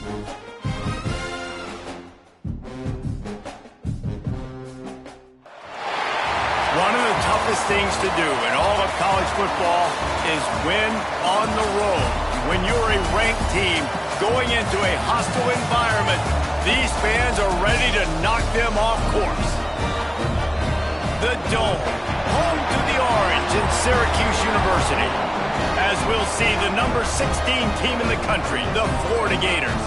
One of the toughest things to do in all of college football is win on the road. When you're a ranked team going into a hostile environment, these fans are ready to knock them off course. The Dome, home to the Orange in Syracuse University. As we'll see the number 16 team in the country, the Florida Gators,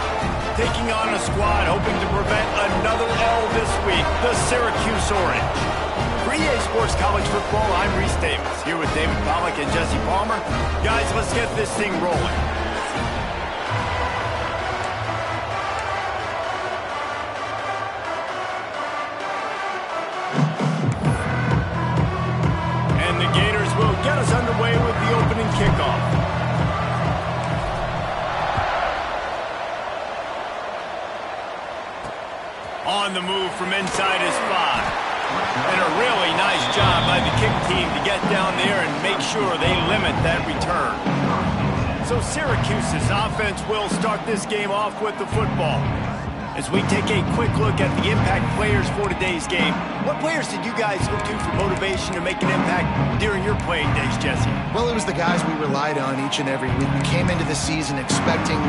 taking on a squad hoping to prevent another L this week, the Syracuse Orange. For EA Sports College Football, I'm Reese Davis, here with David Pollack and Jesse Palmer. Guys, let's get this thing rolling. And the Gators will get us underway with the opening kickoff. On the move from inside his 5. And a really nice job by the kick team to get down there and make sure they limit that return. So Syracuse's offense will start this game off with the football. As we take a quick look at the impact players for today's game, what players did you guys look to for motivation to make an impact during your playing days, Jesse? Well, it was the guys we relied on each and every week. We came into the season expecting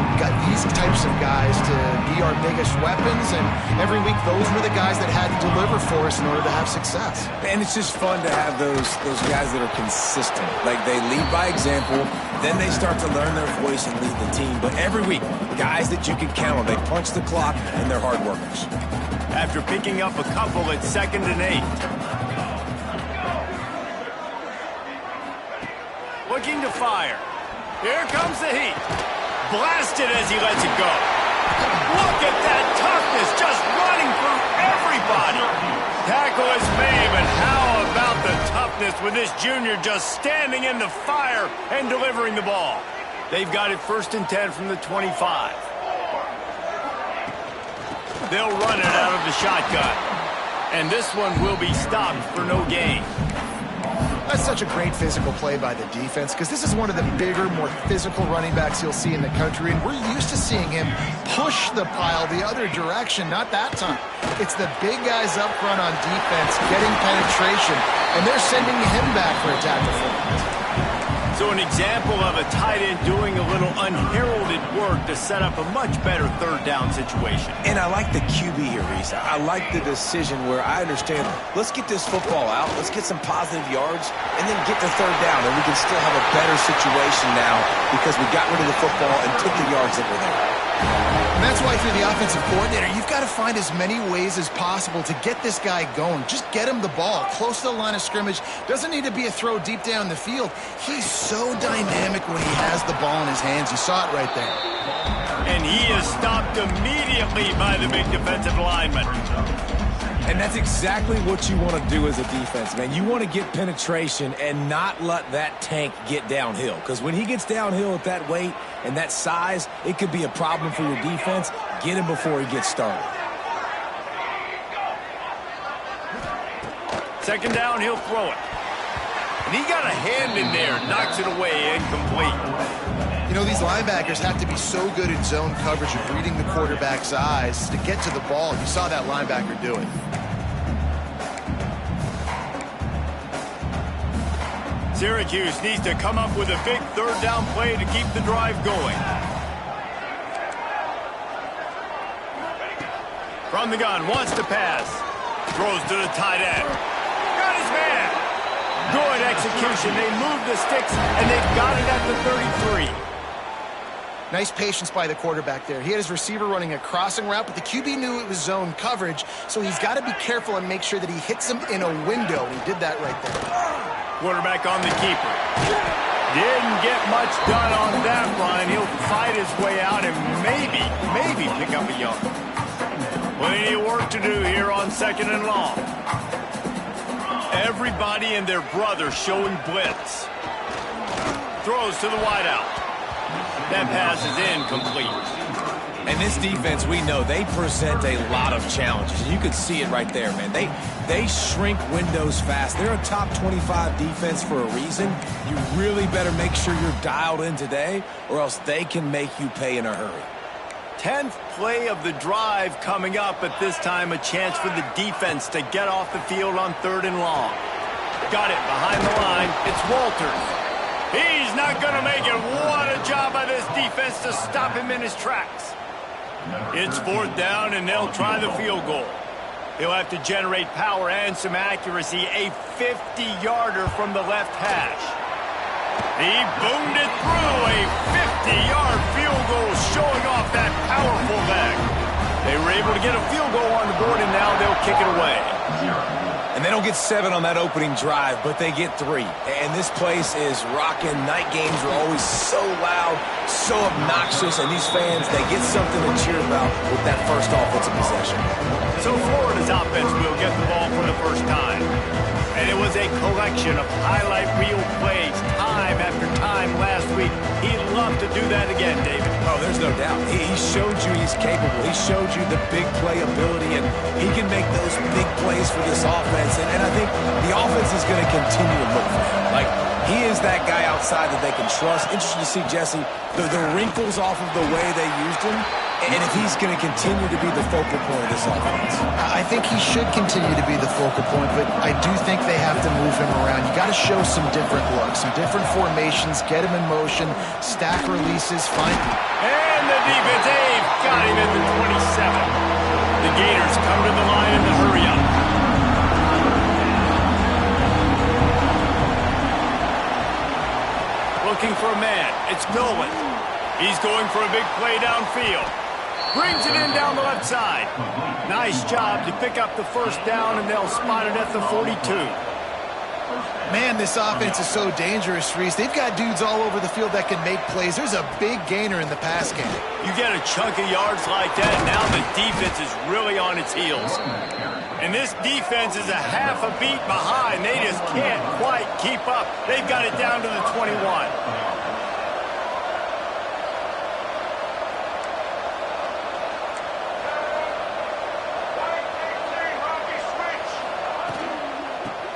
these types of guys to be our biggest weapons, and every week those were the guys that had to deliver for us in order to have success. And it's just fun to have those guys that are consistent. Like, they lead by example, then they start to learn their voice and lead the team. But every week, guys that you can count on, they punch the clock, and they're hard workers. After picking up a couple at 2nd and 8. Looking to fire. Here comes the heat. Blasted as he lets it go. Look at that toughness, just running through everybody. Tackle is made, but how about the toughness with this junior just standing in the fire and delivering the ball? They've got it 1st and 10 from the 25. They'll run it out of the shotgun. And this one will be stopped for no gain. That's such a great physical play by the defense, because this is one of the bigger, more physical running backs you'll see in the country, and we're used to seeing him push the pile the other direction. Not that time. It's the big guys up front on defense getting penetration, and they're sending him back for a tackle for it. So an example of a tight end doing a little unheralded work to set up a much better 3rd down situation. And I like the QB here, Reese. I like the decision where I understand, let's get this football out, let's get some positive yards, and then get to 3rd down, and we can still have a better situation now because we got rid of the football and took the yards that were there. And that's why, through the offensive coordinator, you've got to find as many ways as possible to get this guy going. Just get him the ball close to the line of scrimmage. Doesn't need to be a throw deep down the field. He's so dynamic when he has the ball in his hands. You saw it right there. And he is stopped immediately by the big defensive lineman. And that's exactly what you want to do as a defense, man. You want to get penetration and not let that tank get downhill. Because when he gets downhill at that weight and that size, it could be a problem for your defense. Get him before he gets started. 2nd down, he'll throw it. And he got a hand in there, knocks it away, incomplete. You know, these linebackers have to be so good in zone coverage of reading the quarterback's eyes to get to the ball. You saw that linebacker do it. Syracuse needs to come up with a big 3rd down play to keep the drive going. From the gun, wants to pass. Throws to the tight end. Got his man. Good execution. They move the sticks, and they've got it at the 33. Nice patience by the quarterback there. He had his receiver running a crossing route, but the QB knew it was zone coverage, so he's got to be careful and make sure that he hits him in a window. He did that right there. Quarterback on the keeper. Didn't get much done on that run. He'll fight his way out and maybe pick up a yard. Plenty of work to do here on 2nd and long. Everybody and their brother showing blitz. Throws to the wideout. That pass is incomplete. And this defense, we know, they present a lot of challenges. You can see it right there, man. They shrink windows fast. They're a top 25 defense for a reason. You really better make sure you're dialed in today, or else they can make you pay in a hurry. 10th play of the drive coming up, but this time a chance for the defense to get off the field on 3rd and long. Got it behind the line. It's Walters. He's not going to make it. What a job by this defense to stop him in his tracks. It's 4th down, and they'll try the field goal. He'll have to generate power and some accuracy. A 50-yarder from the left hash. He boomed it through. A 50-yard field goal showing off that powerful leg. They were able to get a field goal on the board, and now they'll kick it away. And they don't get 7 on that opening drive, but they get 3. And this place is rocking. Night games are always so loud, so obnoxious, and these fans, they get something to cheer about with that first offensive possession. So Florida's offense will get the ball for the first time. And it was a collection of highlight reel plays time after time last week. He'd love to do that again, David. Oh, there's no doubt. He showed you he's capable. He showed you the big play ability, and he can make those big plays for this offense. And I think the offense is going to continue to look for him. Like, he is that guy outside that they can trust. Interesting to see, Jesse, the wrinkles off of the way they used him, and if he's going to continue to be the focal point of this offense. I think he should continue to be the focal point, but I do think they have to move him around. You got to show some different looks, some different formations, get him in motion, stack releases, find him. And the defense, they've got him at the 27. The Gators come to the line in the hurry up. Looking for a man. It's Nolan. He's going for a big play downfield. Brings it in down the left side. Nice job to pick up the first down, and they'll spot it at the 42. Man, this offense is so dangerous, Reese. They've got dudes all over the field that can make plays. There's a big gainer in the pass game. You get a chunk of yards like that, now the defense is really on its heels. And this defense is a half a beat behind. They just can't quite keep up. They've got it down to the 21.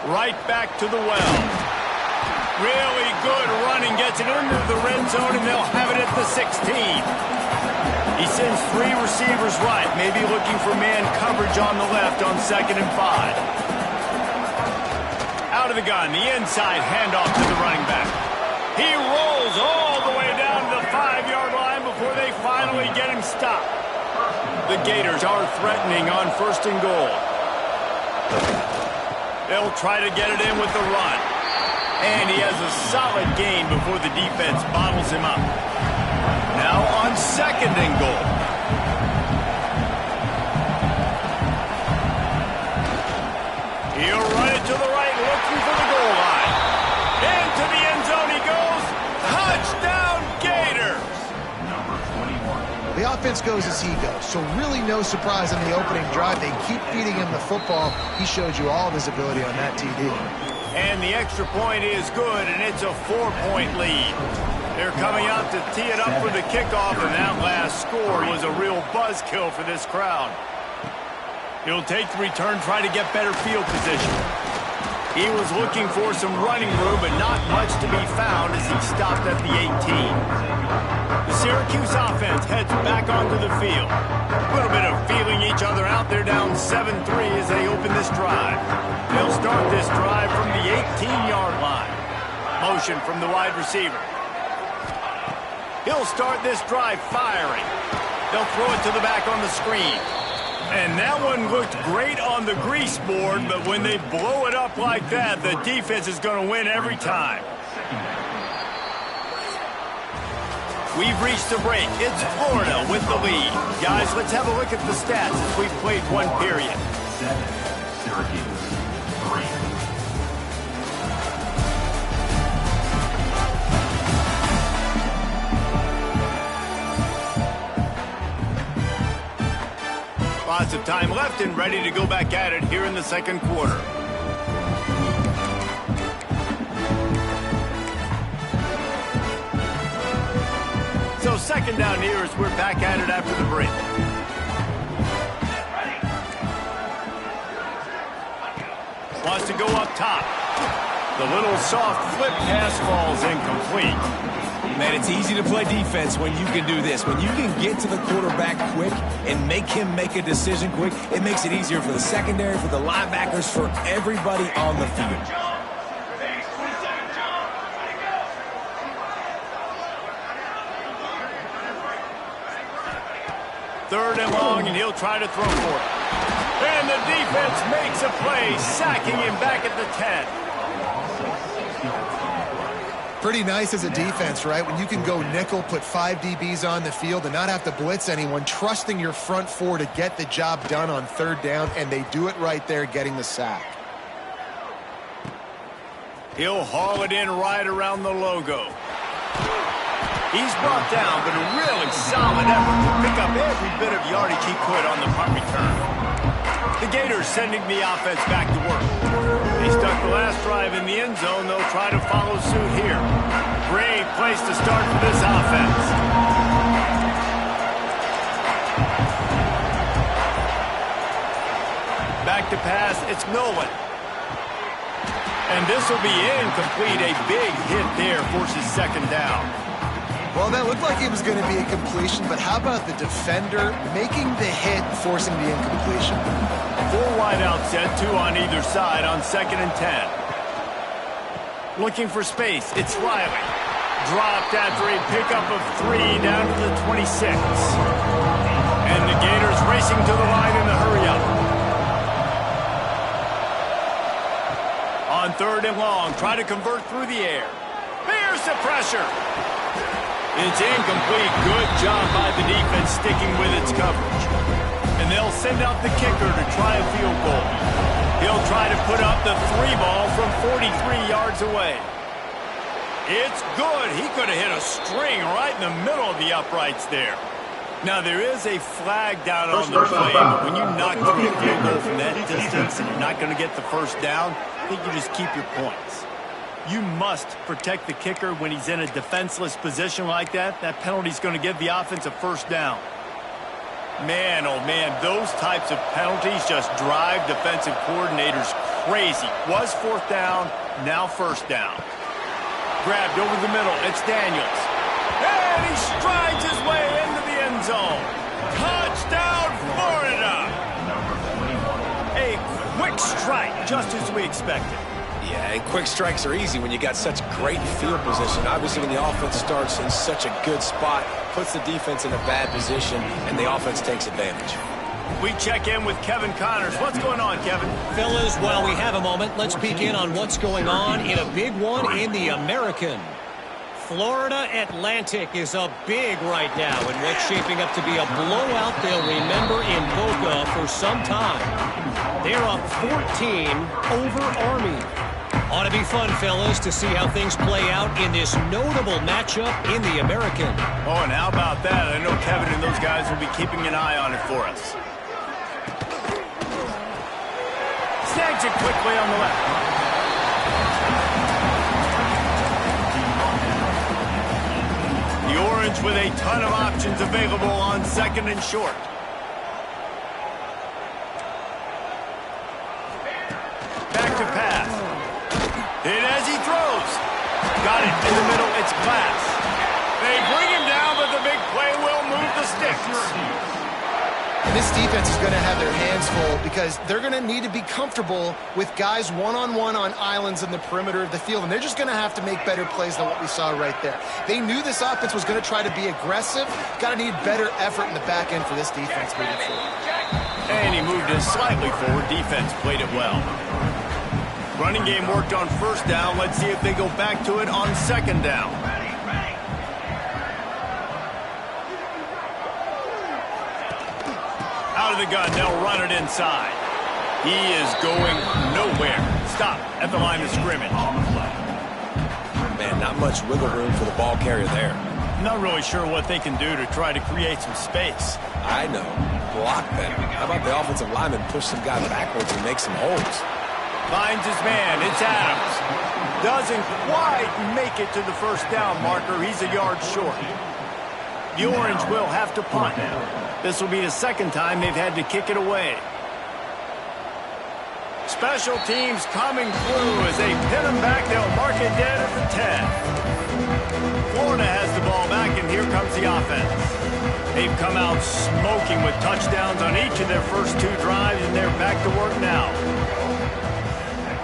Right back to the well. Really good running. Gets it into the red zone, and they'll have it at the 16. He sends 3 receivers right, maybe looking for man coverage on the left on 2nd and 5. Out of the gun, the inside handoff to the running back. He rolls all the way down to the 5-yard line before they finally get him stopped. The Gators are threatening on 1st and goal. They'll try to get it in with the run. And he has a solid gain before the defense bottles him up. Now on 2nd and goal. He'll run it to the right, looking for the goal line. Into the end zone he goes. Touchdown, Gators! The offense goes as he goes, so really no surprise on the opening drive. They keep feeding him the football. He showed you all of his ability on that TD. And the extra point is good, and it's a 4-point lead. They're coming out to tee it up for the kickoff, and that last score was a real buzzkill for this crowd. He'll take the return, try to get better field position. He was looking for some running room, but not much to be found as he stopped at the 18. The Syracuse offense heads back onto the field. A little bit of feeling each other out. They're down 7-3 as they open this drive. They'll start this drive from the 18-yard line. Motion from the wide receiver. He'll start this drive firing. They'll throw it to the back on the screen. And that one looked great on the grease board, but when they blow it up like that, the defense is going to win every time. We've reached the break. It's Florida with the lead. Guys, let's have a look at the stats as we've played one period. 7, Syracuse, 3. Lots of time left and ready to go back at it here in the 2nd quarter. So 2nd down here as we're back at it after the break. Wants to go up top. The little soft flip pass falls incomplete. Man, it's easy to play defense when you can do this. When you can get to the quarterback quick and make him make a decision quick, it makes it easier for the secondary, for the linebackers, for everybody on the field. Third and long, and he'll try to throw for it. And the defense makes a play, sacking him back at the 10. Pretty nice as a defense, right? When you can go nickel, put 5 DBs on the field and not have to blitz anyone, trusting your front four to get the job done on third down, and they do it right there, getting the sack. He'll haul it in right around the logo. He's brought down, but a really solid effort to pick up every bit of yardage he could on the punt return. The Gators sending the offense back to work. They stuck the last drive in the end zone. They'll try to follow suit here. Great place to start for this offense. Back to pass, it's Nolan. And this will be incomplete. A big hit there forces second down. Well, that looked like it was going to be a completion, but how about the defender making the hit, forcing the incompletion? 4 wide out set, 2 on either side on 2nd and 10. Looking for space, it's Riley. Dropped after a pickup of 3 down to the 26. And the Gators racing to the line in the hurry-up. On 3rd and long, try to convert through the air. Here's the pressure. It's incomplete. Good job by the defense sticking with its coverage. And they'll send out the kicker to try a field goal. He'll try to put up the 3 ball from 43 yards away. It's good. He could have hit a string right in the middle of the uprights there. Now, there is a flag down on the play, but when you knock through a field goal from that distance and you're not going to get the first down, I think you just keep your points. You must protect the kicker when he's in a defenseless position like that. That penalty is going to give the offense a first down. Man, oh man, those types of penalties just drive defensive coordinators crazy. Was 4th down, now 1st down. Grabbed over the middle, it's Daniels. And he strides his way into the end zone. Touchdown, Florida! A quick strike, just as we expected. Yeah, and quick strikes are easy when you got such great field position. Obviously, when the offense starts in such a good spot, puts the defense in a bad position, and the offense takes advantage. We check in with Kevin Connors. What's going on, Kevin? Fellas, while we have a moment, let's peek in on what's going on in a big one in the American. Florida Atlantic is up big right now in what's shaping up to be a blowout they'll remember in Boca for some time. They're up 14 over Army. Ought to be fun, fellas, to see how things play out in this notable matchup in the American. Oh, and how about that? I know Kevin and those guys will be keeping an eye on it for us. Snags it quickly on the left. The Orange with a ton of options available on 2nd and short. Back to pass. And as he throws, got it in the middle, it's Glass. They bring him down, but the big play will move the sticks. And this defense is going to have their hands full because they're going to need to be comfortable with guys one-on-one on islands in the perimeter of the field, and they're just going to have to make better plays than what we saw right there. They knew this offense was going to try to be aggressive. Got to need better effort in the back end for this defense moving forward. And he moved it slightly forward. Defense played it well. Running game worked on 1st down. Let's see if they go back to it on 2nd down. Out of the gun, they'll run it inside. He is going nowhere. Stop at the line of scrimmage. Man, not much wiggle room for the ball carrier there. Not really sure what they can do to try to create some space. I know. Block them. How about the offensive lineman push some guy backwards and make some holes? Finds his man. It's Adams. Doesn't quite make it to the 1st down marker. He's a yard short. The Orange will have to punt. This will be the 2nd time they've had to kick it away. Special teams coming through as they pin him back. They'll mark it dead at the 10. Florida has here comes the offense. They've come out smoking with touchdowns on each of their first 2 drives, and they're back to work now.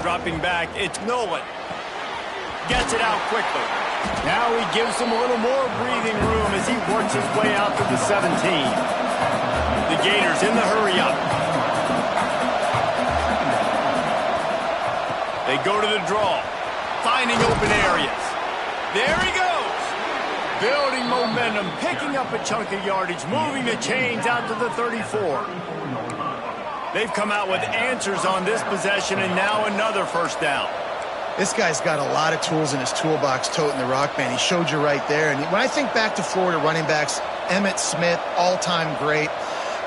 Dropping back, it's Nolan. Gets it out quickly. Now he gives him a little more breathing room as he works his way out to the 17. The Gators in the hurry-up. They go to the draw, finding open areas. There he goes. Building momentum, picking up a chunk of yardage, moving the chains out to the 34. They've come out with answers on this possession, and now another first down. This guy's got a lot of tools in his toolbox toting the rock, man. He showed you right there. And when I think back to Florida running backs, Emmitt Smith, all-time great.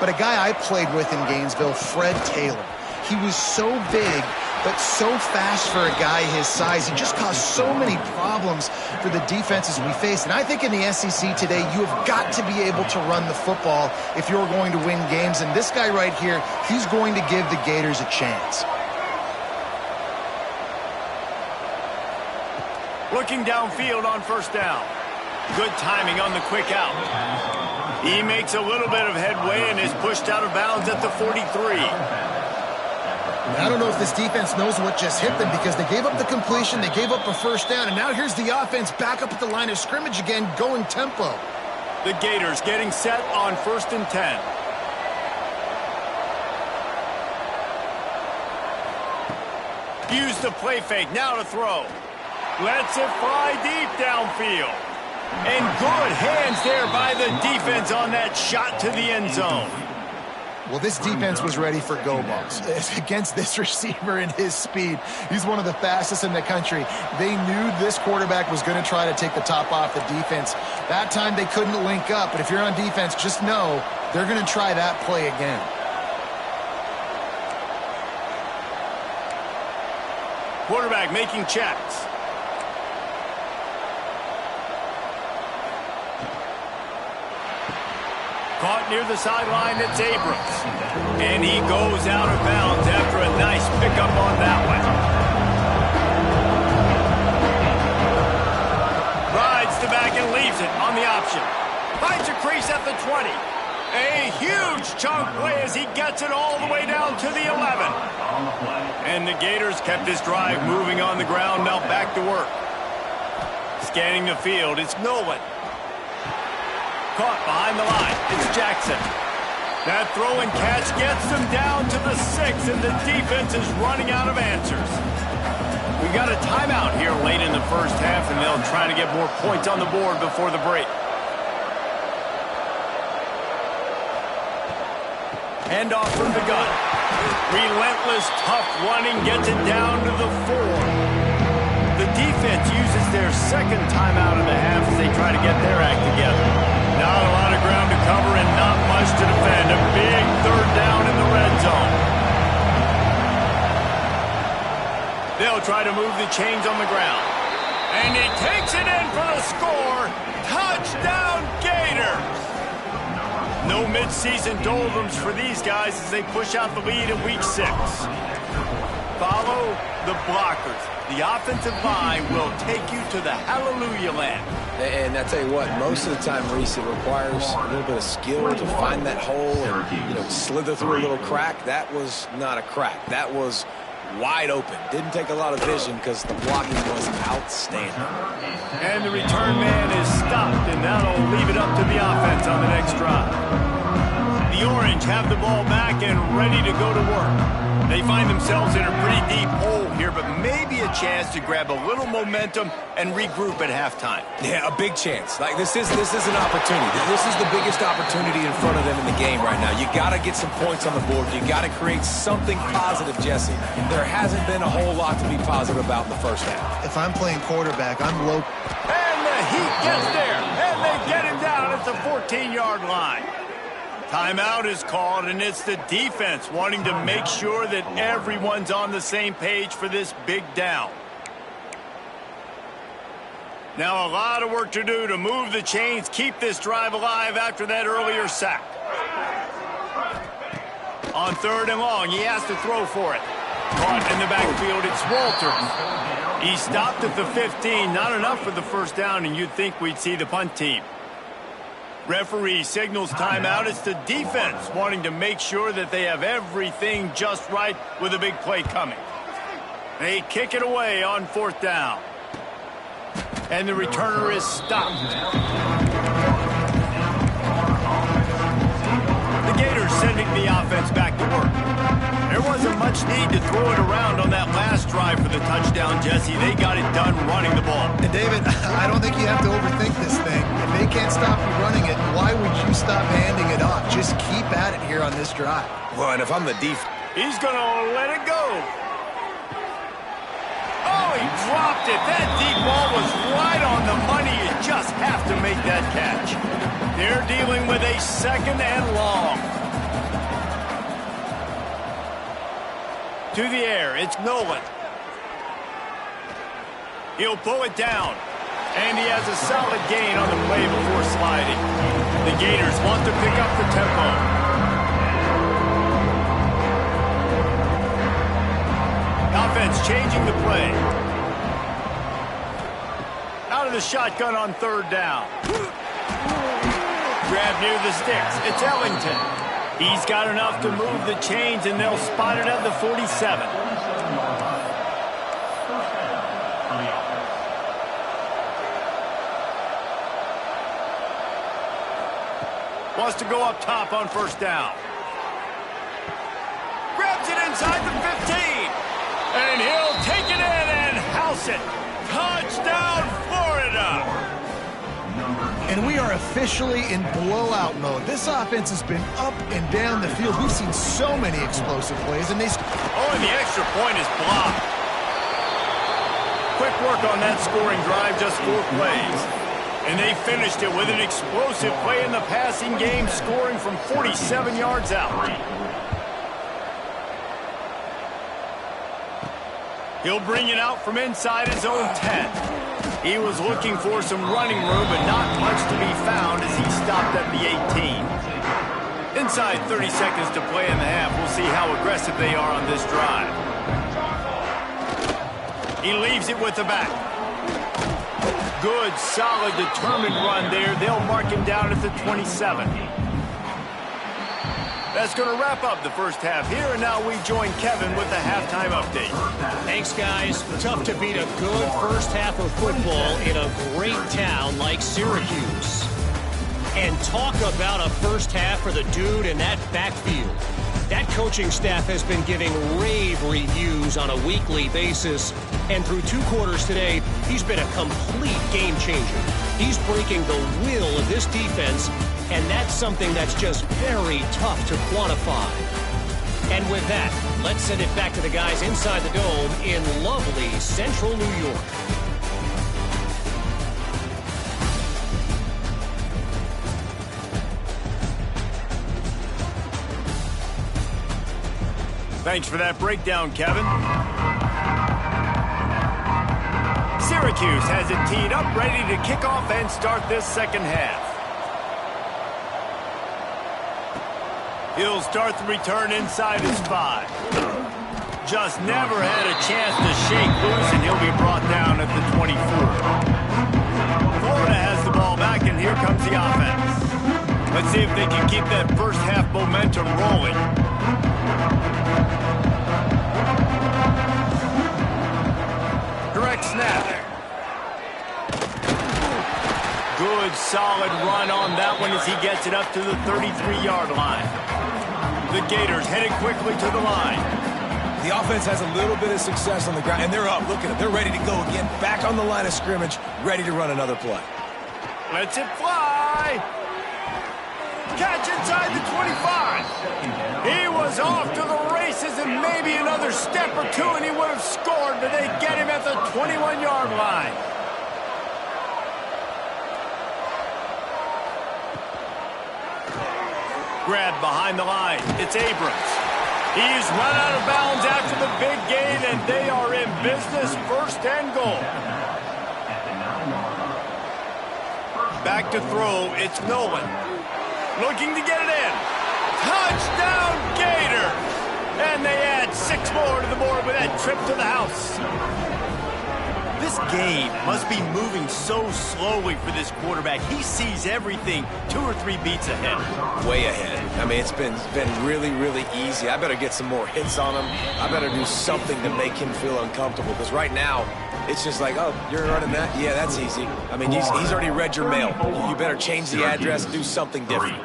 But a guy I played with in Gainesville, Fred Taylor. He was so big, but so fast for a guy his size. He just caused so many problems for the defenses we face. And I think in the SEC today, you have got to be able to run the football if you're going to win games. And this guy right here, he's going to give the Gators a chance. Looking downfield on first down. Good timing on the quick out. He makes a little bit of headway and is pushed out of bounds at the 43. I don't know if this defense knows what just hit them because they gave up the completion, they gave up a first down, and now here's the offense back up at the line of scrimmage again, going tempo. The Gators getting set on 1st and 10. Use the play fake, now to throw. Lets it fly deep downfield. And good hands there by the defense on that shot to the end zone. Well, this defense was ready for go balls against this receiver and his speed. He's one of the fastest in the country. They knew this quarterback was going to try to take the top off the defense. That time they couldn't link up, but if you're on defense, just know they're going to try that play again. Quarterback making checks. Caught near the sideline, it's Abrams. And he goes out of bounds after a nice pickup on that one. Rides the back and leaves it on the option. Finds a crease at the 20. A huge chunk play as he gets it all the way down to the 11. And the Gators kept this drive moving on the ground, now back to work. Scanning the field, it's Nolan. Caught behind the line. It's Jackson. That throw and catch gets them down to the 6, and the defense is running out of answers. We got a timeout here late in the first half, and they'll try to get more points on the board before the break. Hand off from the gun. Relentless, tough running gets it down to the 4. The defense uses their second timeout of the half as they try to get their act together. Not a lot of ground to cover and not much to defend. A big third down in the red zone. They'll try to move the chains on the ground. And he takes it in for the score. Touchdown, Gators! No midseason doldrums for these guys as they push out the lead in week 6. Follow the blockers. The offensive line will take you to the hallelujah land. And I tell you what, most of the time, Reese, it requires a little bit of skill to find that hole and, slither through a little crack. That was not a crack. That was wide open. Didn't take a lot of vision because the blocking was outstanding. And the return man is stopped, and that'll leave it up to the offense on the next drive. The Orange have the ball back and ready to go to work. They find themselves in a pretty deep hole here, but maybe a chance to grab a little momentum and regroup at halftime. Yeah, a big chance. Like this is an opportunity. This is the biggest opportunity in front of them in the game right now. You got to get some points on the board. You got to create something positive, Jesse. There hasn't been a whole lot to be positive about in the first half. If I'm playing quarterback, I'm low. And the Heat gets there, and they get him down at the 14-yard line. Timeout is called, and it's the defense wanting to make sure that everyone's on the same page for this big down. Now a lot of work to do to move the chains, keep this drive alive after that earlier sack. On 3rd and long, he has to throw for it. Caught in the backfield, it's Walters. He stopped at the 15, not enough for the first down, and you'd think we'd see the punt team. Referee signals timeout. It's the defense wanting to make sure that they have everything just right with a big play coming. They kick it away on 4th down. And the returner is stopped. The Gators sending the offense back to work. There wasn't much need to throw it around on that last drive for the touchdown, Jesse. They got it done running the ball. And David, I don't think you have to overthink this thing. If they can't stop you running it, why would you stop handing it off? Just keep at it here on this drive. Well, and if I'm the defense, he's going to let it go. Oh, he dropped it. That deep ball was right on the money. You just have to make that catch. They're dealing with a 2nd and long. To the air, it's Nolan. He'll pull it down. And he has a solid gain on the play before sliding. The Gators want to pick up the tempo. Offense changing the play. Out of the shotgun on 3rd down. Grab near the sticks. It's Ellington. He's got enough to move the chains, and they'll spot it at the 47. Wants to go up top on 1st down. Grabs it inside the 15. And he'll take it in and house it. Touchdown, Florida! And we are officially in blowout mode. This offense has been up and down the field. We've seen so many explosive plays, and and the extra point is blocked. Quick work on that scoring drive, just 4 plays. And they finished it with an explosive play in the passing game, scoring from 47 yards out. He'll bring it out from inside his own 10. He was looking for some running room, but not much to be found as he stopped at the 18. Inside 30 seconds to play in the half. We'll see how aggressive they are on this drive. He leaves it with the back. Good, solid, determined run there. They'll mark him down at the 27. That's going to wrap up the first half here, and now we join Kevin with the halftime update. Thanks, guys. Tough to beat a good first half of football in a great town like Syracuse. And talk about a first half for the dude in that backfield. That coaching staff has been giving rave reviews on a weekly basis. And through 2 quarters today, he's been a complete game changer. He's breaking the will of this defense, and that's something that's just very tough to quantify. And with that, let's send it back to the guys inside the dome in lovely central New York. Thanks for that breakdown, Kevin. Syracuse has it teed up, ready to kick off and start this second half. He'll start the return inside his 5. Just never had a chance to shake loose, and he'll be brought down at the 24. Florida has the ball back, and here comes the offense. Let's see if they can keep that first half momentum rolling. Direct snap. Good, solid run on that one as he gets it up to the 33-yard line. The Gators headed quickly to the line. the offense has a little bit of success on the ground, and they're up. Look at them. They're ready to go again. Back on the line of scrimmage, ready to run another play. Lets it fly. Catch inside the 25. He was off to the races, and maybe another step or two, and he would have scored, but they get him at the 21-yard line. Grab behind the line. It's Abrams. He's run out of bounds after the big gain, and they are in business, first and goal. Back to throw, it's Nolan. Looking to get it in. Touchdown, Gator! And they add 6 more to the board with that trip to the house. This game must be moving so slowly for this quarterback. He sees everything 2 or 3 beats ahead. Way ahead. I mean, it's been really, really easy. I better get some more hits on him. I better do something to make him feel uncomfortable, because right now, it's just like, oh, you're running that? Yeah, that's easy. I mean, he's already read your mail. You better change the address, do something different.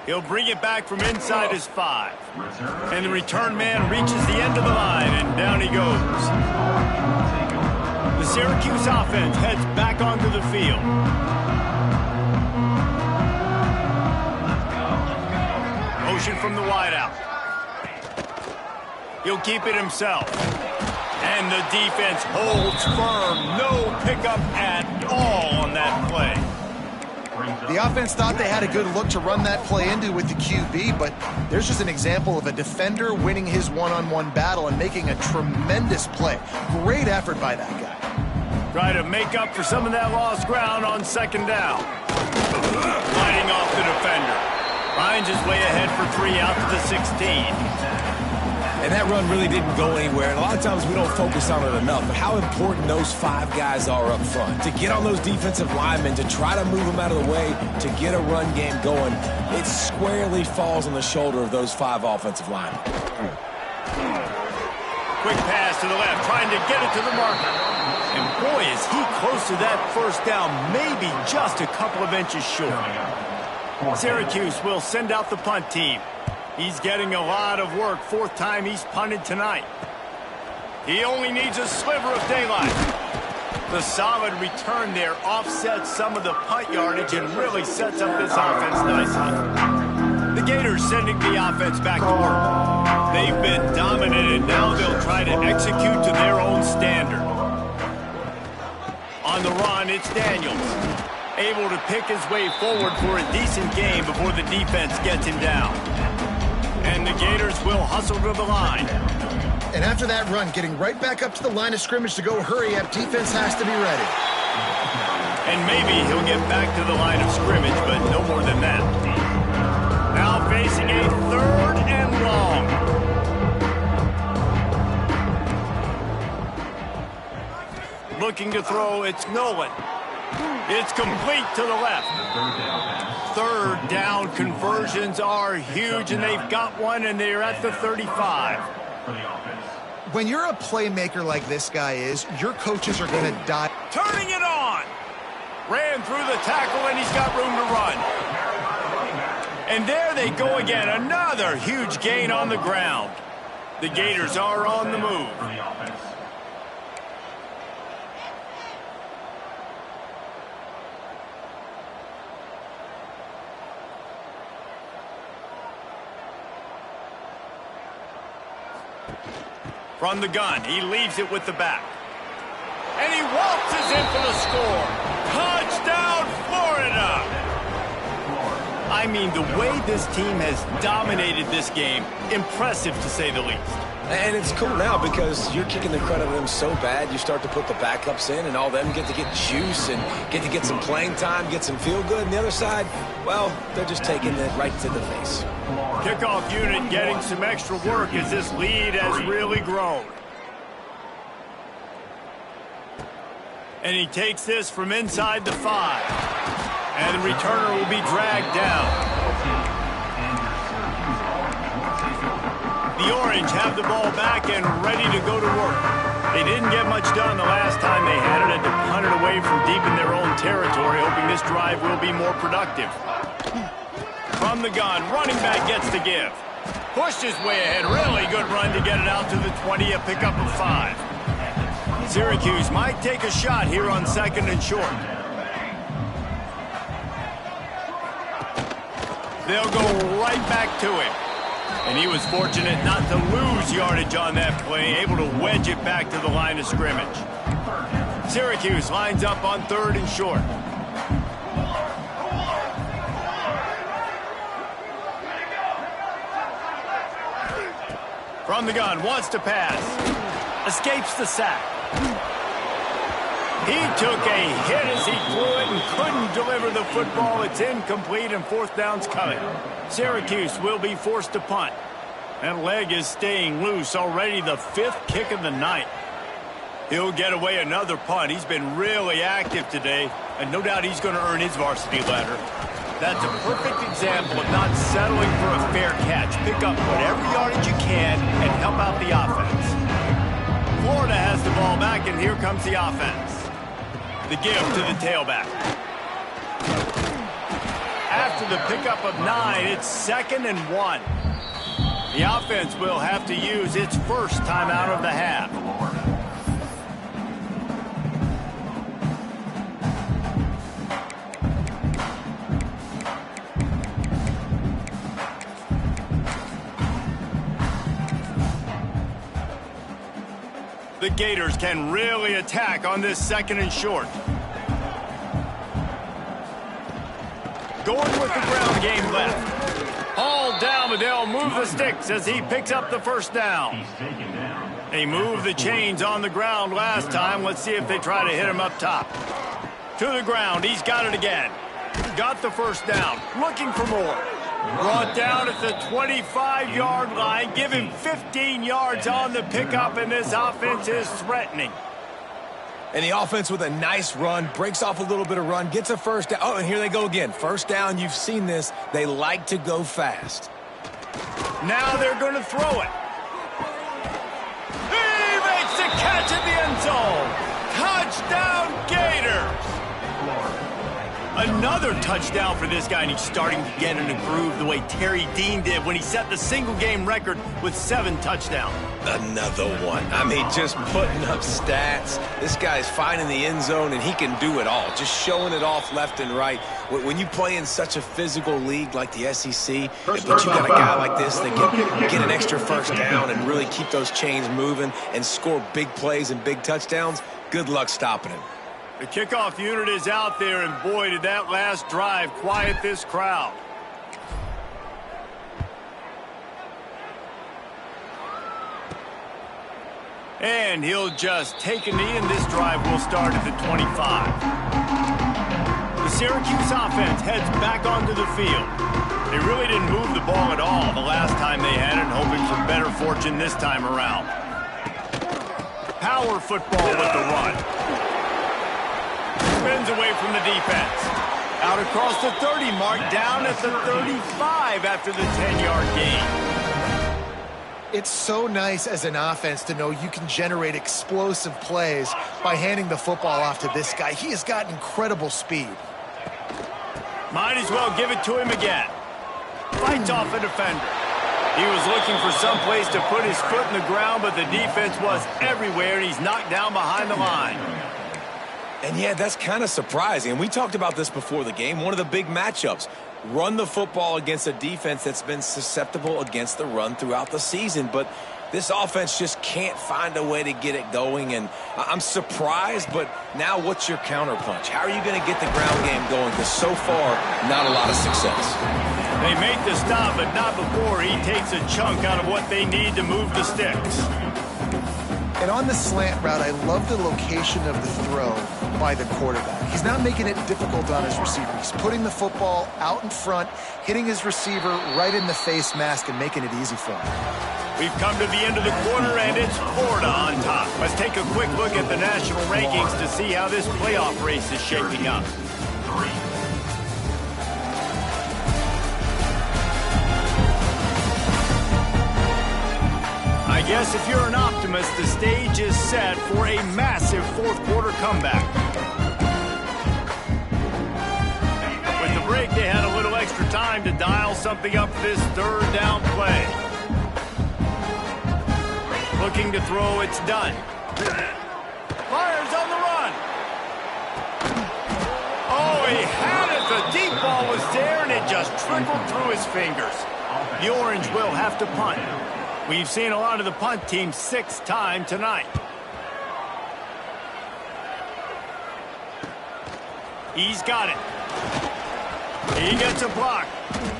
He'll bring it back from inside his 5. And the return man reaches the end of the line, and down he goes. The Syracuse offense heads back onto the field. Motion from the wideout. He'll keep it himself. And the defense holds firm. No pickup at all on that play. The offense thought they had a good look to run that play into with the QB, but there's just an example of a defender winning his one-on-one battle and making a tremendous play. Great effort by that guy. Try to make up for some of that lost ground on second down. Lighting off the defender. Finds his way ahead for 3 out to the 16. And that run really didn't go anywhere. And a lot of times we don't focus on it enough. But how important those 5 guys are up front. To get on those defensive linemen, to try to move them out of the way, to get a run game going, it squarely falls on the shoulder of those 5 offensive linemen. Quick pass to the left, trying to get it to the marker. And boy, is he close to that first down, maybe just a couple of inches short. Syracuse will send out the punt team. He's getting a lot of work. 4th time he's punted tonight. He only needs a sliver of daylight. The solid return there offsets some of the punt yardage and really sets up this offense nicely. The Gators sending the offense back to work. They've been dominant, and now they'll try to execute to their own standard. On the run, it's Daniels. Able to pick his way forward for a decent game before the defense gets him down. And the Gators will hustle to the line. And after that run, getting right back up to the line of scrimmage to go hurry up, defense has to be ready. And maybe he'll get back to the line of scrimmage, but no more than that. Now facing a 3rd and long. Looking to throw, it's Nolan. It's complete to the left. 3rd down conversions are huge, and they've got one, and they're at the 35. When you're a playmaker like this guy is, your coaches are going to die. Turning it on. Ran through the tackle, and he's got room to run. And there they go again. Another huge gain on the ground. The Gators are on the move. From the gun, he leaves it with the back. And he waltzes in for the score. Touchdown, Florida! I mean, the way this team has dominated this game, impressive to say the least. And it's cool now because you're kicking the crud out of them so bad, you start to put the backups in, and all them get to get juice and get to get some playing time, get some feel good. And the other side, well, they're just taking it right to the face. Kickoff unit getting some extra work as this lead has really grown. And he takes this from inside the 5. And the returner will be dragged down. The Orange have the ball back and ready to go to work. They didn't get much done the last time they had it, had to punt it away from deep in their own territory, hoping this drive will be more productive. From the gun, running back gets the give. Pushed his way ahead, really good run to get it out to the 20, a pickup of 5. Syracuse might take a shot here on 2nd and short. They'll go right back to him. And he was fortunate not to lose yardage on that play, able to wedge it back to the line of scrimmage. Syracuse lines up on 3rd and short. From the gun, wants to pass. Escapes the sack. He took a hit as he threw it and couldn't deliver the football. It's incomplete, and 4th down's coming. Syracuse will be forced to punt. That leg is staying loose. Already the 5th kick of the night. He'll get away another punt. He's been really active today, and no doubt he's going to earn his varsity letter. That's a perfect example of not settling for a fair catch. Pick up whatever yardage you can and help out the offense. Florida has the ball back, and here comes the offense. The give to the tailback. After the pickup of 9, it's 2nd and 1. The offense will have to use its first timeout of the half. The Gators can really attack on this 2nd and short. Going with the ground game left. All down, but they'll move the sticks as he picks up the first down. They moved the chains on the ground last time. Let's see if they try to hit him up top. To the ground. He's got it again. Got the first down. Looking for more. Brought down at the 25-yard line. Give him 15 yards on the pickup, and this offense is threatening. And the offense with a nice run, breaks off a little bit of run, gets a first down. Oh, and here they go again. First down, you've seen this. They like to go fast. Now they're going to throw it. He makes the catch in the end zone. Touchdown, Gators. Another touchdown for this guy, and he's starting to get in a groove the way Terry Dean did when he set the single-game record with 7 touchdowns. Another one. I mean, just putting up stats. This guy's finding the end zone, and he can do it all, just showing it off left and right. When you play in such a physical league like the SEC, but you got a guy like this that can get an extra first down and really keep those chains moving and score big plays and big touchdowns, good luck stopping him. The kickoff unit is out there, and boy, did that last drive quiet this crowd. And he'll just take a knee, and this drive will start at the 25. The Syracuse offense heads back onto the field. They really didn't move the ball at all the last time they had it, hoping for better fortune this time around. Power football with the run. Spins away from the defense. Out across the 30 mark, down at the 35 after the 10-yard gain. It's so nice as an offense to know you can generate explosive plays by handing the football off to this guy. He has got incredible speed. Might as well give it to him again. Fights off a defender. He was looking for some place to put his foot in the ground, but the defense was everywhere, and he's knocked down behind the line. And yeah, that's kind of surprising. And we talked about this before the game. One of the big matchups. Run the football against a defense that's been susceptible against the run throughout the season. But this offense just can't find a way to get it going. And I'm surprised, but now what's your counterpunch? How are you going to get the ground game going? Because so far, not a lot of success. They make the stop, but not before he takes a chunk out of what they need to move the sticks. And on the slant route, I love the location of the throw by the quarterback. He's not making it difficult on his receiver. He's putting the football out in front, hitting his receiver right in the face mask and making it easy for him. We've come to the end of the quarter, and it's Florida on top. Let's take a quick look at the national rankings to see how this playoff race is shaping up. I guess if you're an optimist, the stage is set for a massive fourth-quarter comeback. With the break, they had a little extra time to dial something up this third down play. Looking to throw, it's done. Fires on the run. Oh, he had it. The deep ball was there, and it just trickled through his fingers. The Orange will have to punt. We've seen a lot of the punt team 6 times tonight. He's got it. He gets a block.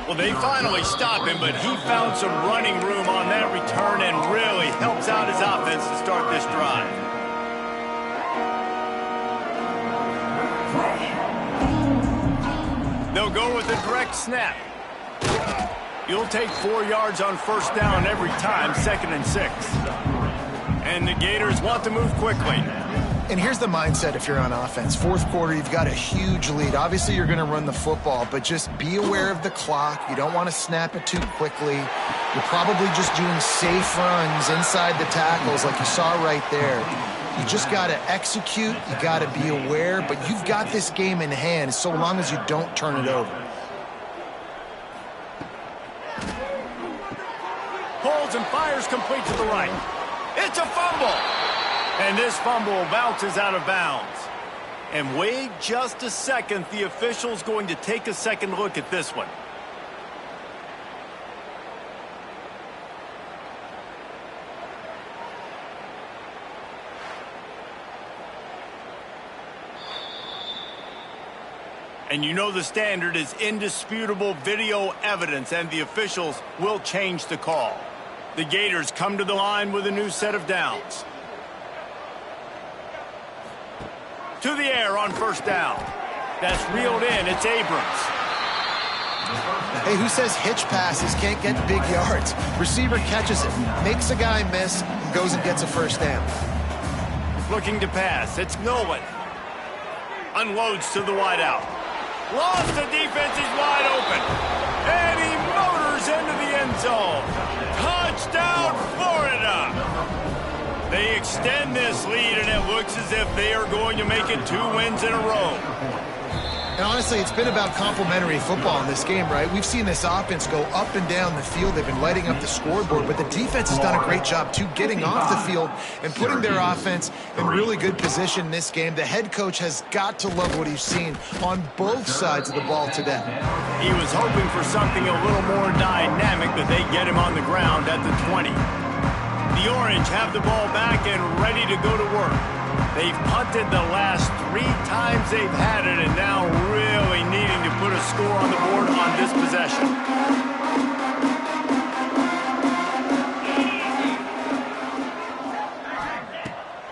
Well, they finally stop him, but he found some running room on that return and really helps out his offense to start this drive. They'll go with a direct snap. You'll take 4 yards on first down every time, 2nd and 6. And the Gators want to move quickly. And here's the mindset if you're on offense. Fourth quarter, you've got a huge lead. Obviously, you're going to run the football, but just be aware of the clock. You don't want to snap it too quickly. You're probably just doing safe runs inside the tackles like you saw right there. You just got to execute. You got to be aware, but you've got this game in hand so long as you don't turn it over. Holds and fires complete to the right. It's a fumble. And this fumble bounces out of bounds. And wait just a second. The official's going to take a second look at this one. And you know the standard is indisputable video evidence, and the officials will change the call. The Gators come to the line with a new set of downs. To the air on first down. That's reeled in. It's Abrams. Hey, who says hitch passes can't get big yards? Receiver catches it, makes a guy miss, and goes and gets a first down. Looking to pass. It's Nolan. Unloads to the wideout. Lost, the defense is wide open. And he motors into the end zone. Touchdown, Florida! They extend this lead, and it looks as if they are going to make it 2 wins in a row. And honestly, it's been about complementary football in this game, right? We've seen this offense go up and down the field. They've been lighting up the scoreboard, but the defense has done a great job, too, getting off the field and putting their offense in really good position in this game. The head coach has got to love what he's seen on both sides of the ball today. He was hoping for something a little more dynamic, but they get him on the ground at the 20. The Orange have the ball back and ready to go to work. They've punted the last 3 times they've had it, and now really needing to put a score on the board on this possession.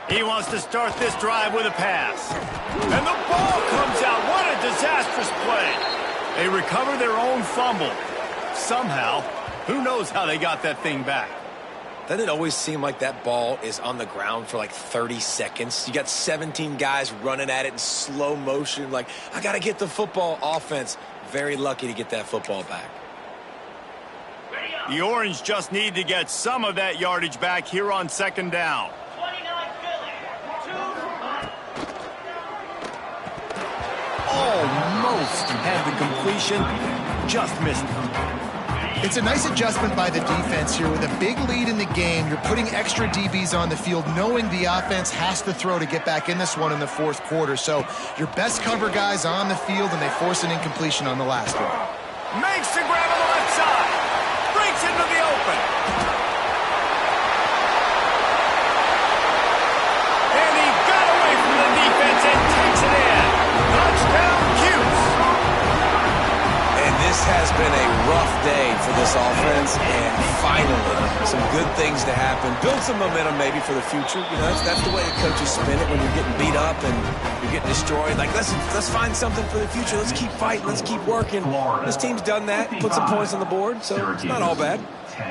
He wants to start this drive with a pass. And the ball comes out. What a disastrous play. They recover their own fumble. Somehow, who knows how they got that thing back. Doesn't it always seem like that ball is on the ground for like 30 seconds? You got 17 guys running at it in slow motion. Like, I got to get the football. Offense, very lucky to get that football back. The Orange just need to get some of that yardage back here on second down. Almost had the completion, just missed it. It's a nice adjustment by the defense here. With a big lead in the game, you're putting extra DBs on the field, knowing the offense has to throw to get back in this one in the fourth quarter. So your best cover guys on the field, and they force an incompletion on the last one. Makes the grab on the left side. Breaks into the open. And he got away from the defense and takes it in. Touchdown, Cuse. And this has been a rough day for this offense, and finally some good things to happen. Build some momentum maybe for the future. You know, that's the way the coaches spin it when you're getting beat up and you're getting destroyed. Like, let's find something for the future. Let's keep fighting. Let's keep working. This team's done that. Put some points on the board, so it's not all bad.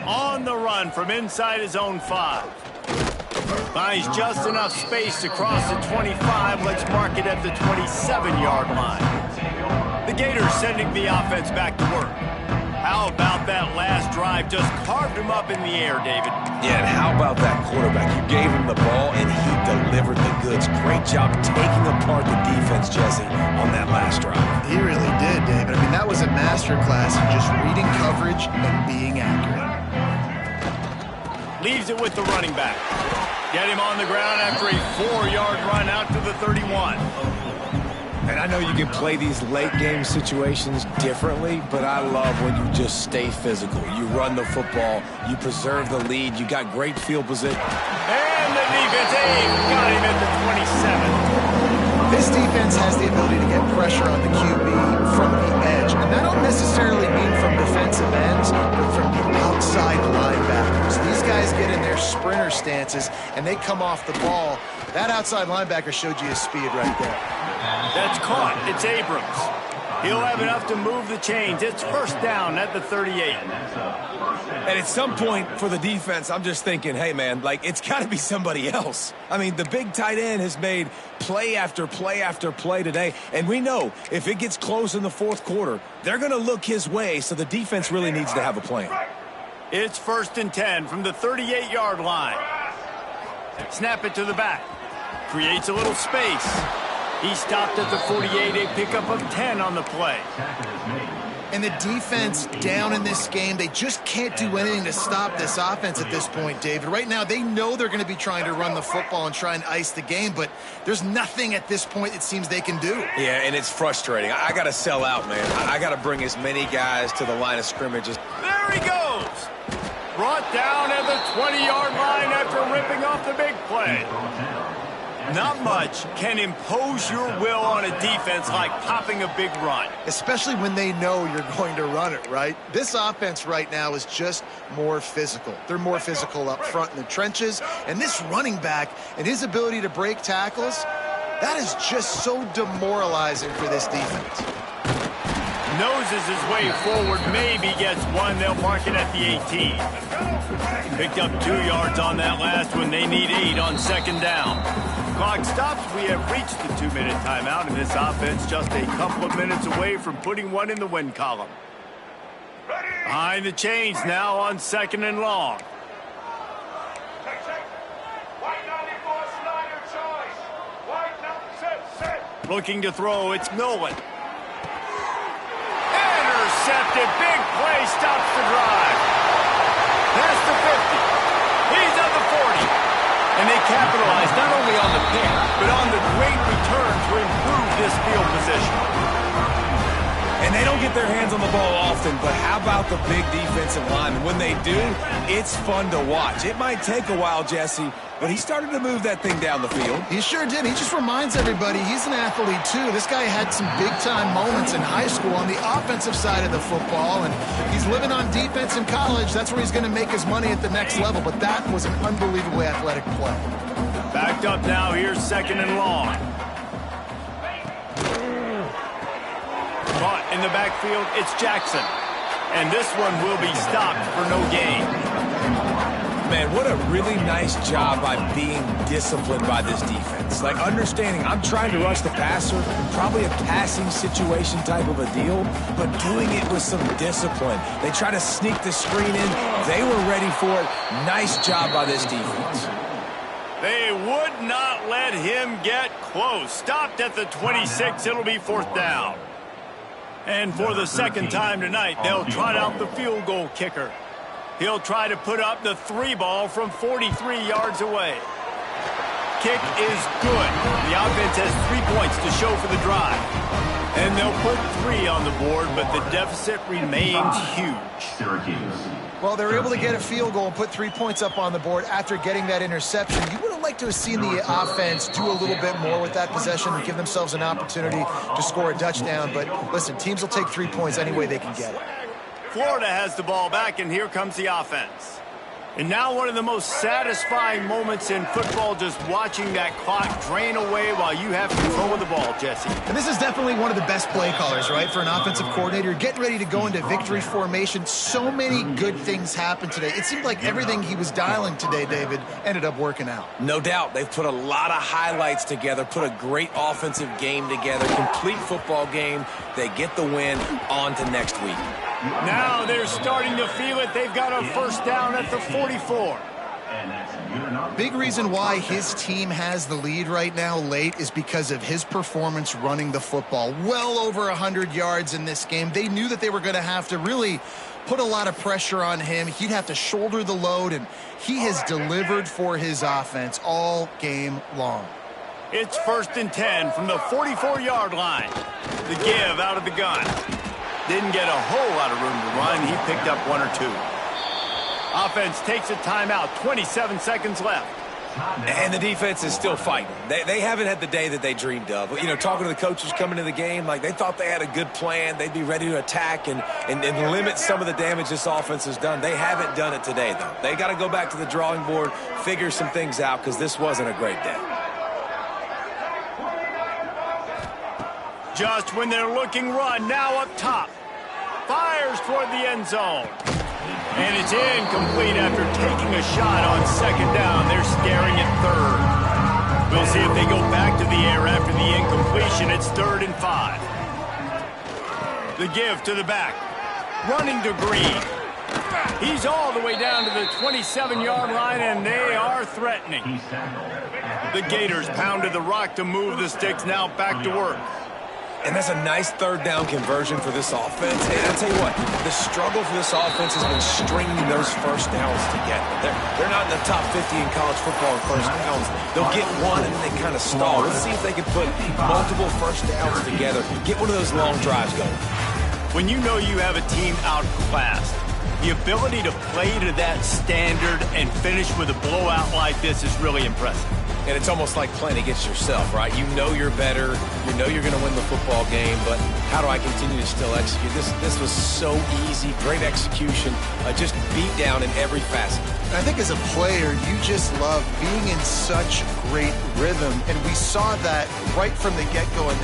On the run from inside his own 5. Finds just enough space to cross the 25. Let's mark it at the 27-yard line. The Gators sending the offense back to work. How about that last drive? Just carved him up in the air, David. Yeah, and how about that quarterback? You gave him the ball, and he delivered the goods. Great job taking apart the defense, Jesse, on that last drive. He really did, David. I mean, that was a masterclass in just reading coverage and being accurate. Leaves it with the running back. Get him on the ground after a 4-yard run out to the 31. And I know you can play these late-game situations differently, but I love when you just stay physical. You run the football, you preserve the lead, you got great field position. And the defense got him at the 27. This defense has the ability to get pressure on the QB from the edge, and that don't necessarily mean from defensive ends, but from the outside linebackers. These guys get in their sprinter stances, and they come off the ball. That outside linebacker showed you his speed right there. That's caught. It's Abrams. He'll have enough to move the chains. It's first down at the 38. And at some point for the defense, I'm just thinking, hey, man, like, it's got to be somebody else. I mean, the big tight end has made play after play after play today. And we know if it gets close in the fourth quarter, they're going to look his way, so the defense really needs to have a plan. It's first and 10 from the 38-yard line. Snap it to the back. Creates a little space. He stopped at the 48, a pickup of 10 on the play. And the defense down in this game, they just can't do anything to stop this offense at this point, David. Right now, they know they're going to be trying to run the football and try and ice the game, but there's nothing at this point it seems they can do. Yeah, and it's frustrating. I got to sell out, man. I got to bring as many guys to the line of scrimmage as... There he goes! Brought down at the 20-yard line after ripping off the big play. Not much can impose your will on a defense like popping a big run. Especially when they know you're going to run it, right? This offense right now is just more physical. They're more physical up front in the trenches. And this running back and his ability to break tackles, that is just so demoralizing for this defense. Noses his way forward, maybe gets one. They'll mark it at the 18. Picked up 2 yards on that last one. They need 8 on second down. Clock stops. We have reached the 2-minute timeout, and this offense just a couple of minutes away from putting one in the win column. Behind the chains now on second and long. Looking to throw, it's Nolan. Intercepted, big play, stops the drive. Past the 50. He's on the 40. And they capitalize not only on the pick, but on the great return to improve this field position. And they don't get their hands on the ball often, but how about the big defensive linemen? When they do, it's fun to watch. It might take a while, Jesse, but he started to move that thing down the field. He sure did. He just reminds everybody he's an athlete, too. This guy had some big-time moments in high school on the offensive side of the football, and he's living on defense in college. That's where he's going to make his money at the next level, but that was an unbelievably athletic play. Backed up now. Here's second and long. Caught in the backfield, it's Jackson. And this one will be stopped for no gain. Man, what a really nice job by being disciplined by this defense. Like, understanding I'm trying to rush the passer, probably a passing situation type of a deal, but doing it with some discipline. They try to sneak the screen in. They were ready for it. Nice job by this defense. They would not let him get close. Stopped at the 26. It'll be fourth down. And for the second time tonight, they'll trot out the field goal kicker. He'll try to put up the 3 ball from 43 yards away. Kick is good. The offense has 3 points to show for the drive. And they'll put 3 on the board, but the deficit remains huge. Syracuse. Well, they were able to get a field goal and put 3 points up on the board after getting that interception. You would have liked to have seen the offense do a little bit more with that possession and give themselves an opportunity to score a touchdown. But listen, teams will take 3 points any way they can get it. Florida has the ball back, and here comes the offense. And now one of the most satisfying moments in football, just watching that clock drain away while you have control of the ball, Jesse. And this is definitely one of the best play callers, right, for an offensive coordinator. Getting ready to go into victory formation. So many good things happened today. It seemed like everything he was dialing today, David, ended up working out. No doubt. They've put a lot of highlights together, put a great offensive game together, complete football game. They get the win. On to next week. Now they're starting to feel it. They've got a first down at the 44. Big reason why his team has the lead right now late is because of his performance running the football. Well over 100 yards in this game. They knew that they were going to have to really put a lot of pressure on him. He'd have to shoulder the load, and he has delivered for his offense all game long. It's first and 10 from the 44-yard line. The give out of the gun. Didn't get a whole lot of room to run. He picked up 1 or 2. Offense takes a timeout. 27 seconds left. And the defense is still fighting. They haven't had the day that they dreamed of. You know, talking to the coaches coming to the game, like they thought they had a good plan. They'd be ready to attack and limit some of the damage this offense has done. They haven't done it today, though. They got to go back to the drawing board, figure some things out, because this wasn't a great day. Just when they're looking run, now up top. Fires toward the end zone. And it's incomplete after taking a shot on second down. They're staring at third. We'll see if they go back to the air after the incompletion. It's 3rd and 5. The give to the back. Running to Green. He's all the way down to the 27-yard line, and they are threatening. The Gators pounded the rock to move the sticks, now back to work. And that's a nice 3rd down conversion for this offense. And I'll tell you what, the struggle for this offense has been stringing those first downs together. They're not in the top 50 in college football in first downs. They'll get one and then they kind of stall. Let's see if they can put multiple first downs together, get one of those long drives going. When you know you have a team outclassed, the ability to play to that standard and finish with a blowout like this is really impressive. And it's almost like playing against yourself, right? You know you're better. You know you're going to win the football game, but how do I continue to still execute? This was so easy. Great execution. Just beat down in every facet. I think as a player, you just love being in such great rhythm, and we saw that right from the get-go in this